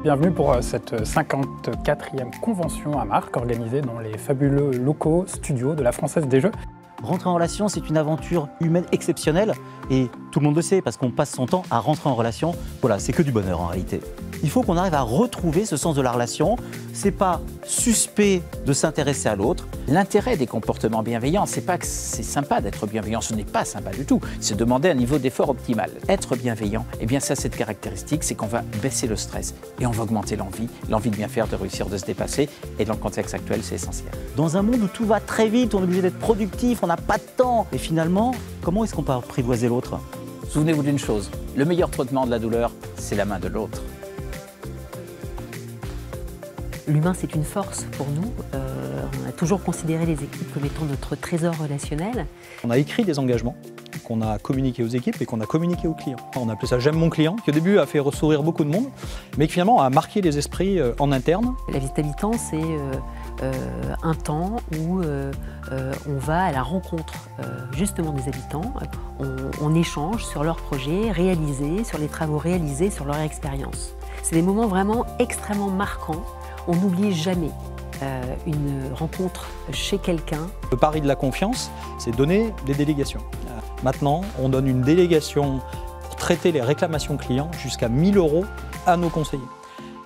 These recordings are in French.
Bienvenue pour cette 54e convention à marque organisée dans les fabuleux locaux studios de la Française des Jeux. Rentrer en relation, c'est une aventure humaine exceptionnelle et tout le monde le sait parce qu'on passe son temps à rentrer en relation. Voilà, c'est que du bonheur en réalité. Il faut qu'on arrive à retrouver ce sens de la relation. C'est pas suspect de s'intéresser à l'autre. L'intérêt des comportements bienveillants, c'est pas que c'est sympa d'être bienveillant, ce n'est pas sympa du tout. C'est demander un niveau d'effort optimal. Être bienveillant, eh bien ça, cette caractéristique, c'est qu'on va baisser le stress et on va augmenter l'envie de bien faire, de réussir, de se dépasser. Et dans le contexte actuel, c'est essentiel. Dans un monde où tout va très vite, on est obligé d'être productif, on n'a pas de temps. Et finalement, comment est-ce qu'on peut apprivoiser l'autre? Souvenez-vous d'une chose, le meilleur traitement de la douleur, c'est la main de l'autre. L'humain, c'est une force pour nous. On a toujours considéré les équipes comme étant notre trésor relationnel. On a écrit des engagements qu'on a communiqués aux équipes et qu'on a communiqués aux clients. On appelait ça « J'aime mon client », qui au début a fait sourire beaucoup de monde, mais qui finalement a marqué les esprits en interne. La visite habitant, c'est un temps où on va à la rencontre justement des habitants. On échange sur leurs projets réalisés, sur les travaux réalisés, sur leur expérience. C'est des moments vraiment extrêmement marquants. On n'oublie jamais une rencontre chez quelqu'un. Le pari de la confiance, c'est donner des délégations. Maintenant, on donne une délégation pour traiter les réclamations clients jusqu'à 1 000 € à nos conseillers.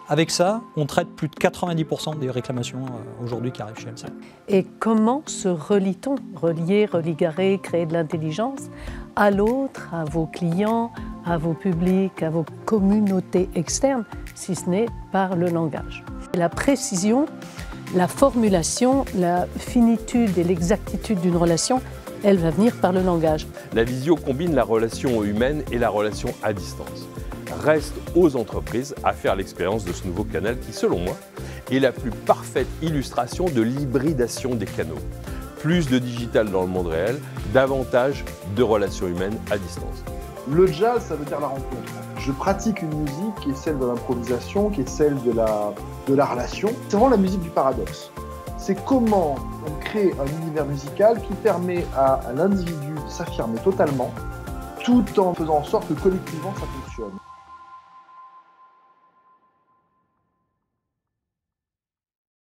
Avec ça, on traite plus de 90% des réclamations aujourd'hui qui arrivent chez LCL. Et comment se relie-t-on? Relier, religarer, créer de l'intelligence à l'autre, à vos clients, à vos publics, à vos communautés externes, si ce n'est par le langage. La précision, la formulation, la finitude et l'exactitude d'une relation, elle va venir par le langage. La visio combine la relation humaine et la relation à distance. Reste aux entreprises à faire l'expérience de ce nouveau canal qui, selon moi, est la plus parfaite illustration de l'hybridation des canaux. Plus de digital dans le monde réel, davantage de relations humaines à distance. Le jazz, ça veut dire la rencontre. Je pratique une musique qui est celle de l'improvisation, qui est celle de la relation. C'est vraiment la musique du paradoxe. C'est comment on crée un univers musical qui permet à l'individu de s'affirmer totalement, tout en faisant en sorte que collectivement ça fonctionne.